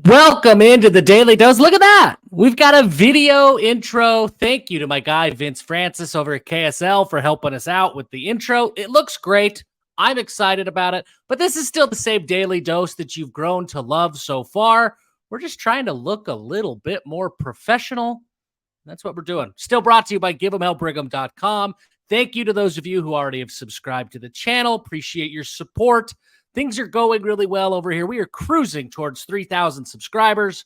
Welcome into the Daily Dose. Look at that. We've got a video intro. Thank you to my guy, Vince Francis over at KSL for helping us out with the intro. It looks great. I'm excited about it, but this is still the same Daily Dose that you've grown to love so far. We're just trying to look a little bit more professional. That's what we're doing. Still brought to you by GiveHemHellBrigham.com. Thank you to those of you who already have subscribed to the channel. Appreciate your support. Things are going really well over here. We are cruising towards 3,000 subscribers.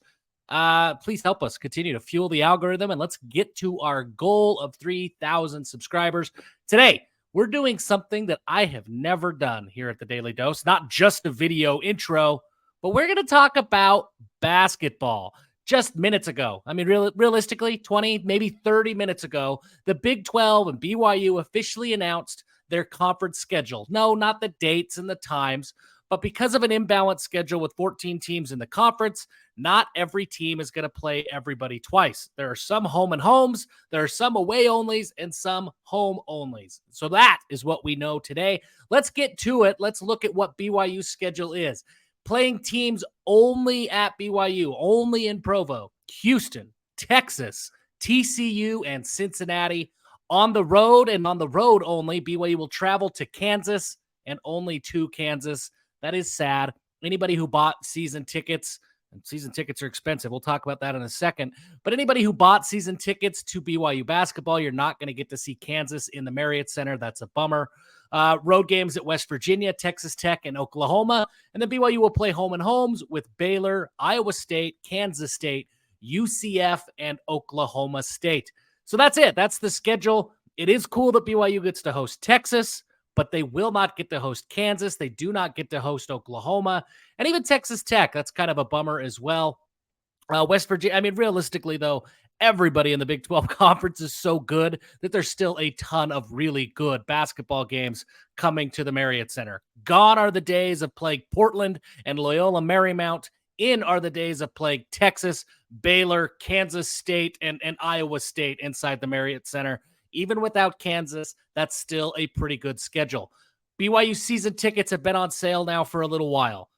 Please help us continue to fuel the algorithm, and let's get to our goal of 3,000 subscribers. Today, we're doing something that I have never done here at the Daily Dose, not just a video intro, but we're going to talk about basketball. Just minutes ago, I mean, realistically, 20, maybe 30 minutes ago, the Big 12 and BYU officially announced their conference schedule. No, not the dates and the times, but because of an imbalanced schedule with 14 teams in the conference, not every team is going to play everybody twice. There are some home and homes, there are some away onlys, and some home onlys. So that is what we know today. Let's get to it. Let's look at what BYU's schedule is. Playing teams only at BYU, only in Provo, Houston, Texas, TCU, and Cincinnati. On the road and on the road only, BYU will travel to Kansas and only to Kansas. That is sad. Anybody who bought season tickets, and season tickets are expensive. We'll talk about that in a second. But anybody who bought season tickets to BYU basketball, you're not going to get to see Kansas in the Marriott Center. That's a bummer. Road games at West Virginia, Texas Tech, and Oklahoma. And then BYU will play home and homes with Baylor, Iowa State, Kansas State, UCF, and Oklahoma State. So that's it. That's the schedule. It is cool that BYU gets to host Texas, but they will not get to host Kansas. They do not get to host Oklahoma. And even Texas Tech, that's kind of a bummer as well. West Virginia, I mean, realistically, though, everybody in the Big 12 Conference is so good that there's still a ton of really good basketball games coming to the Marriott Center. Gone are the days of playing Portland and Loyola Marymount. In are the days of playing Texas, Baylor, Kansas State, and Iowa State inside the Marriott Center. Even without Kansas, that's still a pretty good schedule. BYU season tickets have been on sale now for a little while.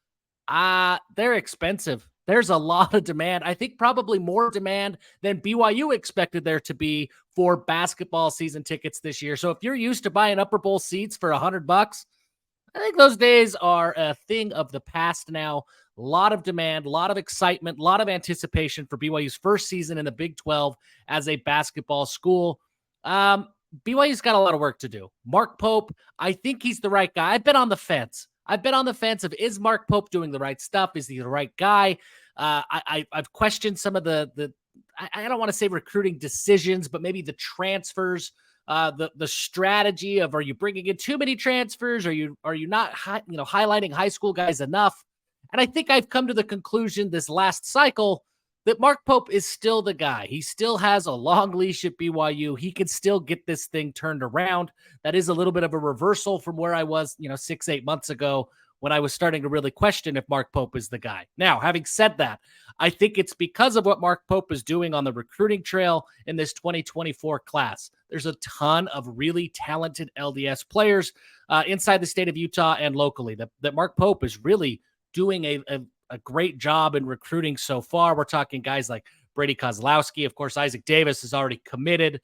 They're expensive. There's a lot of demand. I think probably more demand than BYU expected there to be for basketball season tickets this year. So if you're used to buying upper bowl seats for $100, I think those days are a thing of the past now. A lot of demand, a lot of excitement, a lot of anticipation for BYU's first season in the Big 12 as a basketball school. BYU's got a lot of work to do. Mark Pope, I think he's the right guy. I've been on the fence. Of, is Mark Pope doing the right stuff? Is he the right guy? I've questioned some of the I don't want to say recruiting decisions, but maybe the transfers, the strategy of, are you bringing in too many transfers? Are you not highlighting high school guys enough? And I think I've come to the conclusion this last cycle that Mark Pope is still the guy. He still has a long leash at BYU. He can still get this thing turned around. That is a little bit of a reversal from where I was, 6-8 months ago when I was starting to really question if Mark Pope is the guy. Now, having said that, I think it's because of what Mark Pope is doing on the recruiting trail in this 2024 class. There's a ton of really talented LDS players inside the state of Utah and locally that Mark Pope is really doing a great job in recruiting so far. We're talking guys like Brady Kozlowski. Of course, Isaac Davis is already committed.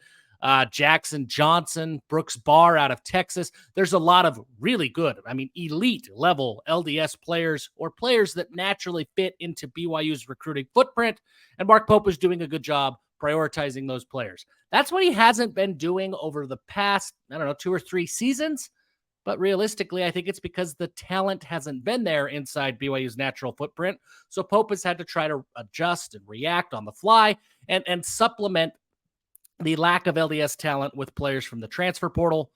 Jackson Johnson, Brooks Barr out of Texas. There's a lot of really good, elite level LDS players or players that naturally fit into BYU's recruiting footprint. And Mark Pope is doing a good job prioritizing those players. That's what he hasn't been doing over the past, 2 or 3 seasons. But realistically, I think it's because the talent hasn't been there inside BYU's natural footprint. So Pope has had to try to adjust and react on the fly and supplement the lack of LDS talent with players from the transfer portal.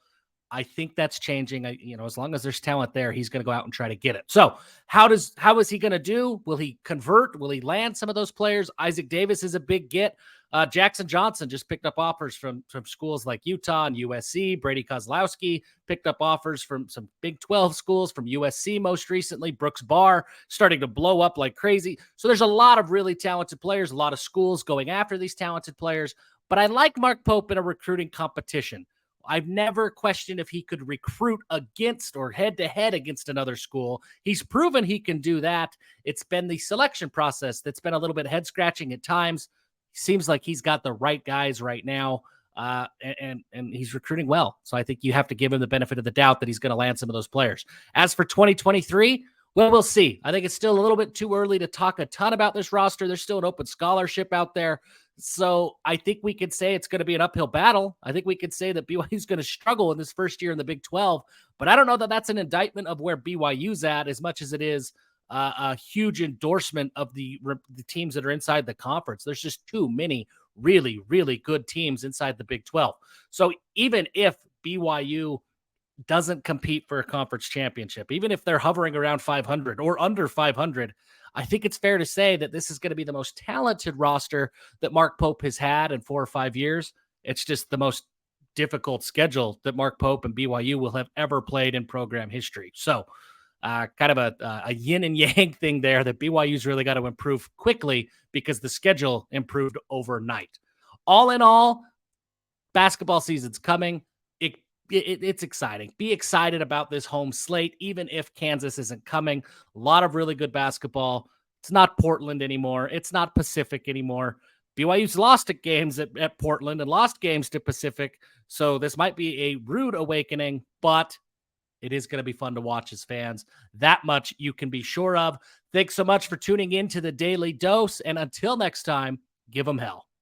I think that's changing. As long as there's talent there, he's going to go out and try to get it. So how is he going to do? Will he convert? Will he land some of those players? Isaac Davis is a big get. Jackson Johnson just picked up offers from schools like Utah and USC. Brady Kozlowski picked up offers from some Big 12 schools, from USC most recently. Brooks Barr starting to blow up like crazy. So there's a lot of really talented players, a lot of schools going after these talented players. But I like Mark Pope in a recruiting competition. I've never questioned if he could recruit against or head to head against another school. He's proven he can do that. It's been the selection process that's been a little bit head scratching at times. Seems like he's got the right guys right now. And he's recruiting well. So I think you have to give him the benefit of the doubt that he's going to land some of those players. As for 2023, well, we'll see. I think it's still a little bit too early to talk a ton about this roster. There's still an open scholarship out there. So I think we could say it's going to be an uphill battle. I think we could say that BYU is going to struggle in this first year in the Big 12, but I don't know that that's an indictment of where BYU's at as much as it is a huge endorsement of the teams that are inside the conference. There's just too many really, really good teams inside the Big 12. So even if BYU doesn't compete for a conference championship, even if they're hovering around 500 or under 500, I think it's fair to say that this is going to be the most talented roster that Mark Pope has had in 4 or 5 years. It's just the most difficult schedule that Mark Pope and BYU will have ever played in program history. So kind of a yin and yang thing there that BYU's really got to improve quickly because the schedule improved overnight. All in all, basketball season's coming. It's exciting. Be excited about this home slate, even if Kansas isn't coming. A lot of really good basketball. It's not Portland anymore. It's not Pacific anymore. BYU's lost at games at Portland and lost games to Pacific. So this might be a rude awakening, but it is going to be fun to watch as fans. That much you can be sure of. Thanks so much for tuning in to the Daily Dose. And until next time, give them hell.